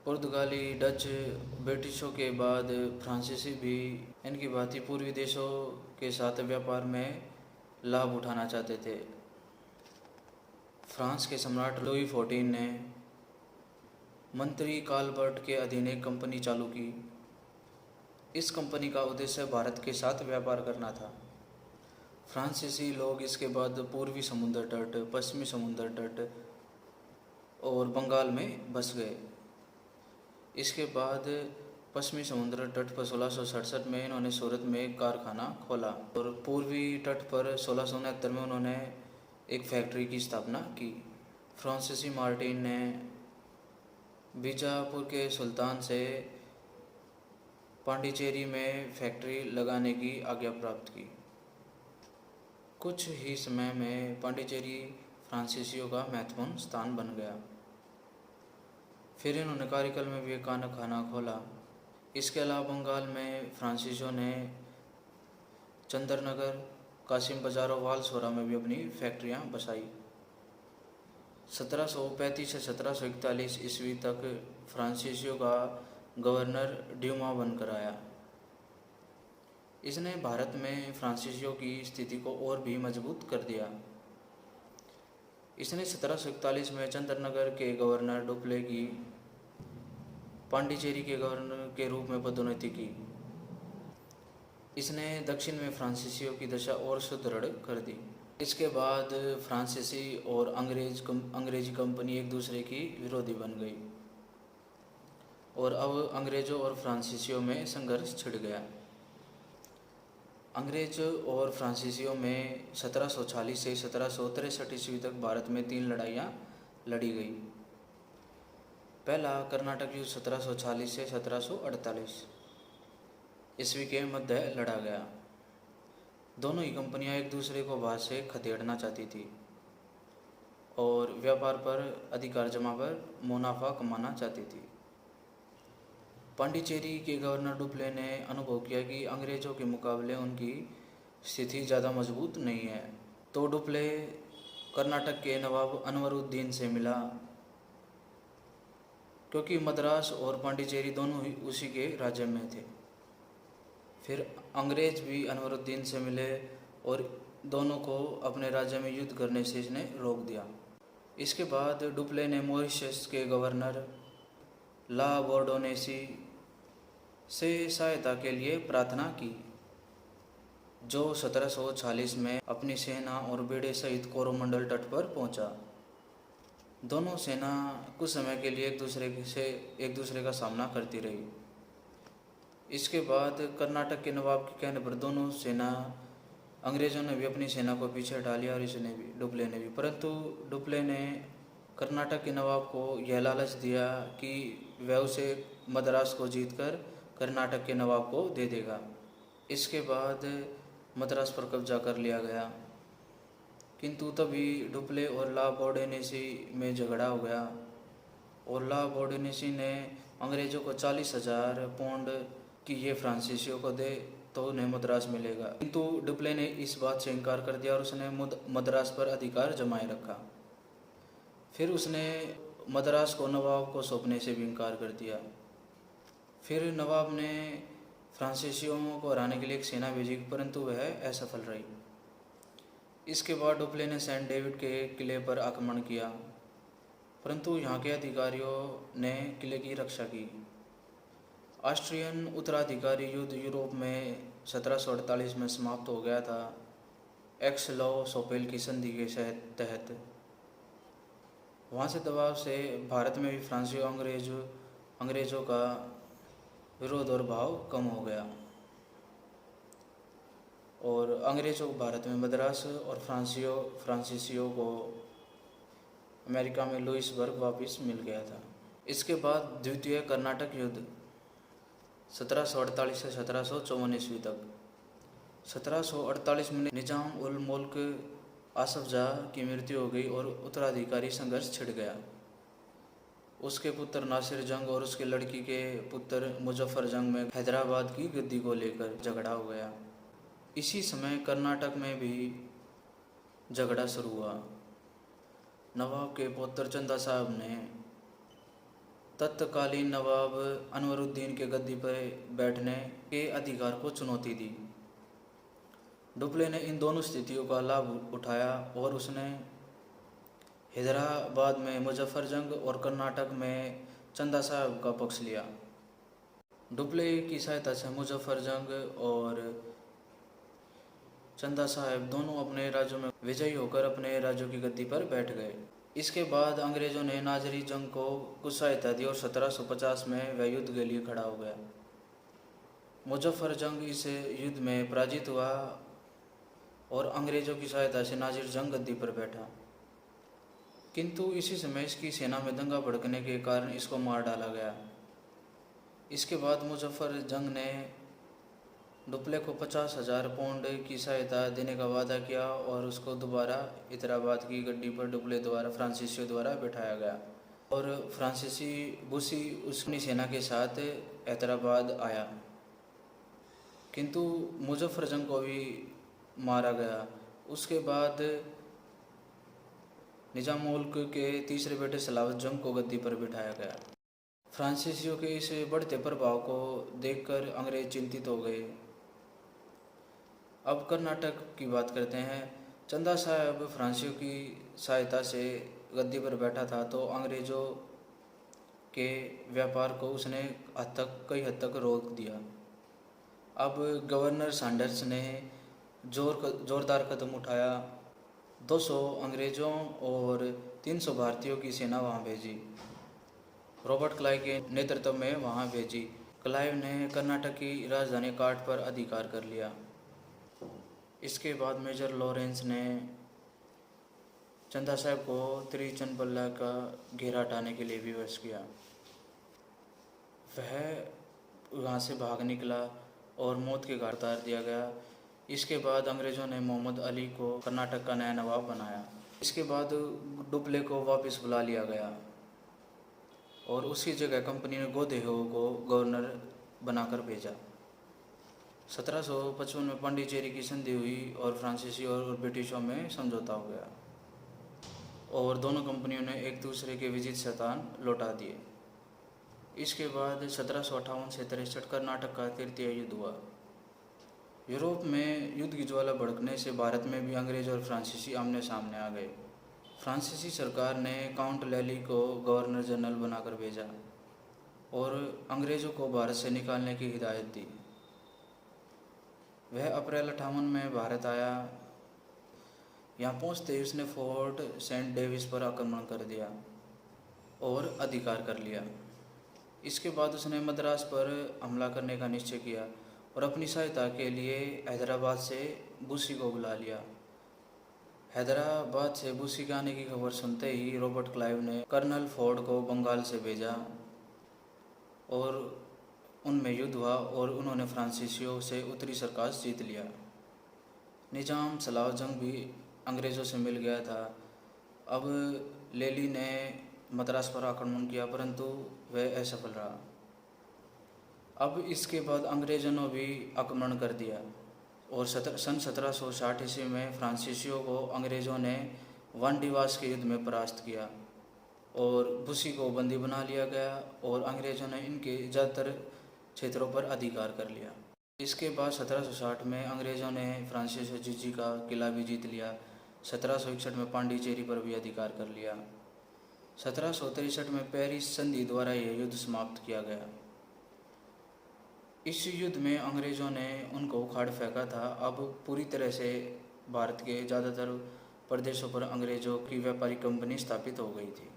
पुर्तगाली, डच, ब्रिटिशों के बाद फ्रांसीसी भी इनकी भांति पूर्वी देशों के साथ व्यापार में लाभ उठाना चाहते थे। फ्रांस के सम्राट लुई 14 ने मंत्री कालबर्ट के अधीन एक कंपनी चालू की। इस कंपनी का उद्देश्य भारत के साथ व्यापार करना था। फ्रांसीसी लोग इसके बाद पूर्वी समुद्र तट, पश्चिमी समुद्र तट और बंगाल में बस गए। इसके बाद पश्चिमी समुद्र तट पर 1667 में इन्होंने सूरत में एक कारखाना खोला और पूर्वी तट पर 1669 में उन्होंने एक फैक्ट्री की स्थापना की। फ्रांसीसी मार्टिन ने बीजापुर के सुल्तान से पांडिचेरी में फैक्ट्री लगाने की आज्ञा प्राप्त की। कुछ ही समय में पांडिचेरी फ्रांसीसियों का महत्वपूर्ण स्थान बन गया। फिर इन्होंने कारिकल में भी एक कारखाना खोला। इसके अलावा बंगाल में फ्रांसीसियों ने चंद्रनगर, कासिम बाजार और वालसोरा में भी अपनी फैक्ट्रियां बसाई। 1735 से 1741 ईस्वी तक फ्रांसीसियों का गवर्नर ड्यूमा बनकर आया। इसने भारत में फ्रांसीसियों की स्थिति को और भी मजबूत कर दिया। इसने 1741 में चंद्रनगर के गवर्नर डुप्ले की पांडिचेरी के गवर्नर के रूप में पदोन्नति की। इसने दक्षिण में फ्रांसीसियों की दशा और सुदृढ़ कर दी। इसके बाद फ्रांसीसी और अंग्रेजी कंपनी एक दूसरे की विरोधी बन गई और अब अंग्रेज़ों और फ्रांसीसियों में संघर्ष छिड़ गया। अंग्रेज़ों और फ्रांसीसियों में 1740 से 1763 ईस्वी तक भारत में 3 लड़ाइयाँ लड़ी गई। पहला कर्नाटक युद्ध 1740 से 1748 ईस्वी के मध्य लड़ा गया। दोनों ही कंपनियां एक दूसरे को बाहर से खदेड़ना चाहती थी और व्यापार पर अधिकार जमा कर मुनाफा कमाना चाहती थी। पांडिचेरी के गवर्नर डुप्ले ने अनुभव किया कि अंग्रेज़ों के मुकाबले उनकी स्थिति ज़्यादा मजबूत नहीं है, तो डुप्ले कर्नाटक के नवाब अनवरुद्दीन से मिला, क्योंकि मद्रास और पांडिचेरी दोनों ही उसी के राज्य में थे। फिर अंग्रेज़ भी अनवरुद्दीन से मिले और दोनों को अपने राज्य में युद्ध करने से इसने रोक दिया। इसके बाद डुप्ले ने मॉरिशस के गवर्नर ला बोर्डोनेसी से सहायता के लिए प्रार्थना की, जो 1740 में अपनी सेना और बेड़े सहित कोरोमंडल तट पर पहुंचा। दोनों सेना कुछ समय के लिए एक दूसरे का सामना करती रही। इसके बाद कर्नाटक के नवाब के कहने पर दोनों सेना अंग्रेज़ों ने भी अपनी सेना को पीछे हटा लिया और इसने भी, डुप्ले ने भी। परंतु डुप्ले ने कर्नाटक के नवाब को यह लालच दिया कि वह उसे मद्रास को जीतकर कर्नाटक के नवाब को दे देगा। इसके बाद मद्रास पर कब्जा कर लिया गया, किंतु तभी डुप्ले और ला बोर्डोनेसी में झगड़ा हो गया और ला बोर्डोनेसी ने अंग्रेज़ों को 40,000 पौंड कि ये फ्रांसीसियों को दे तो उन्हें मद्रास मिलेगा, किंतु डुप्ले ने इस बात से इनकार कर दिया और उसने मद्रास पर अधिकार जमाए रखा। फिर उसने मद्रास को नवाब को सौंपने से भी इनकार कर दिया। फिर नवाब ने फ्रांसीसियों को हराने के लिए एक सेना भेजी, परंतु वह असफल रही। इसके बाद डुप्ले ने सेंट डेविड के किले पर आक्रमण किया, परंतु यहाँ के अधिकारियों ने किले की रक्षा की। ऑस्ट्रियन उत्तराधिकारी युद्ध यूरोप में 1748 में समाप्त हो गया था, एक्स लॉ सोपेल की संधि के तहत। वहाँ से दबाव से भारत में भी फ्रांसीसी अंग्रेज़ों का विरोध और भाव कम हो गया और अंग्रेज़ों को भारत में मद्रास और फ्रांसीसियों को अमेरिका में लुइसबर्ग वापस मिल गया था। इसके बाद द्वितीय कर्नाटक युद्ध 1748 से 1754 ईस्वी तक। 1748 में निजाम उल मुल्क आसफ जाह की मृत्यु हो गई और उत्तराधिकारी संघर्ष छिड़ गया। उसके पुत्र नासिर जंग और उसके लड़की के पुत्र मुजफ्फर जंग में हैदराबाद की गद्दी को लेकर झगड़ा हो गया। इसी समय कर्नाटक में भी झगड़ा शुरू हुआ। नवाब के पुत्र चंदा साहब ने तत्कालीन नवाब अनवरुद्दीन के गद्दी पर बैठने के अधिकार को चुनौती दी। डुप्ले ने इन दोनों स्थितियों का लाभ उठाया और उसने हैदराबाद में मुजफ्फरजंग और कर्नाटक में चंदा साहब का पक्ष लिया। डुप्ले की सहायता से मुजफ्फरजंग और चंदा साहब दोनों अपने राज्यों में विजयी होकर अपने राज्यों की गद्दी पर बैठ गए। इसके बाद अंग्रेजों ने नाजरी जंग को कुछ सहायता दी और 1750 में वह युद्ध के लिए खड़ा हो गया। मुजफ्फरजंग इस युद्ध में पराजित हुआ और अंग्रेजों की सहायता से नाजिर जंग गद्दी पर बैठा, किंतु इसी समय इसकी सेना में दंगा भड़कने के कारण इसको मार डाला गया। इसके बाद मुजफ्फरजंग ने डुप्ले को 50,000 पाउंड की सहायता देने का वादा किया और उसको दोबारा हैदराबाद की गद्दी पर डुप्ले द्वारा फ्रांसीसियों द्वारा बैठाया गया और फ्रांसीसी बुशी उसकी सेना के साथ हैदराबाद आया, किंतु मुजफ्फरजंग को भी मारा गया। उसके बाद निजाम मुल्क के तीसरे बेटे सलावत जंग को गद्दी पर बिठाया गया। फ्रांसीसियों के इस बढ़ते प्रभाव को देखकर अंग्रेज चिंतित हो गए। अब कर्नाटक की बात करते हैं। चंदा साहब फ्रांसीसियों की सहायता से गद्दी पर बैठा था, तो अंग्रेज़ों के व्यापार को उसने कई हद तक रोक दिया। अब गवर्नर सैंडर्स ने जोरदार कदम उठाया। 200 अंग्रेज़ों और 300 भारतीयों की सेना वहां भेजी, रॉबर्ट क्लाइव के नेतृत्व में वहां भेजी। क्लाइव ने कर्नाटक की राजधानी काट पर अधिकार कर लिया। इसके बाद मेजर लॉरेंस ने चंदा साहब को त्रिचन्नपल्ला का घेरा हटाने के लिए विवश किया। वह वहाँ से भाग निकला और मौत के घाट उतार दिया गया। इसके बाद अंग्रेज़ों ने मोहम्मद अली को कर्नाटक का नया नवाब बनाया। इसके बाद डुप्ले को वापस बुला लिया गया और उसकी जगह कंपनी ने गोदेहो को गवर्नर बनाकर भेजा। 1755 में पांडिचेरी की संधि हुई और फ्रांसीसी और ब्रिटिशों में समझौता हो गया और दोनों कंपनियों ने एक दूसरे के विजित स्थान लौटा दिए। इसके बाद 1758 से 63 कर्नाटक का तृतीय युद्ध हुआ। यूरोप में युद्ध की ज्वाला भड़कने से भारत में भी अंग्रेज और फ्रांसीसी आमने सामने आ गए। फ्रांसीसी सरकार ने काउंट लैली को गवर्नर जनरल बनाकर भेजा और अंग्रेज़ों को भारत से निकालने की हिदायत दी। वह अप्रैल 58 में भारत आया। यहाँ पहुँचते ही उसने फोर्ट सेंट डेविस पर आक्रमण कर दिया और अधिकार कर लिया। इसके बाद उसने मद्रास पर हमला करने का निश्चय किया और अपनी सहायता के लिए हैदराबाद से बुशी को बुला लिया। हैदराबाद से बुशी के आने की खबर सुनते ही रॉबर्ट क्लाइव ने कर्नल फोर्ड को बंगाल से भेजा और उनमें युद्ध हुआ और उन्होंने फ्रांसीसियों से उत्तरी सरकाज जीत लिया। निजाम सलाव जंग भी अंग्रेज़ों से मिल गया था। अब लेली ने मद्रास पर आक्रमण किया, परंतु वह असफल रहा। अब इसके बाद अंग्रेज़ों ने भी आक्रमण कर दिया और सन 1760 ईस्वी में फ्रांसीसियों को अंग्रेज़ों ने वानडीवास के युद्ध में परास्त किया और बुशी को बंदी बना लिया गया और अंग्रेज़ों ने इनके ज़्यादातर क्षेत्रों पर अधिकार कर लिया। इसके बाद 1760 में अंग्रेज़ों ने फ्रांसीसी जिजी का किला भी जीत लिया। 1761 में पांडिचेरी पर भी अधिकार कर लिया। 1763 में पेरिस संधि द्वारा यह युद्ध समाप्त किया गया। इस युद्ध में अंग्रेज़ों ने उनको उखाड़ फेंका था। अब पूरी तरह से भारत के ज़्यादातर प्रदेशों पर अंग्रेज़ों की व्यापारिक कंपनी स्थापित हो गई थी।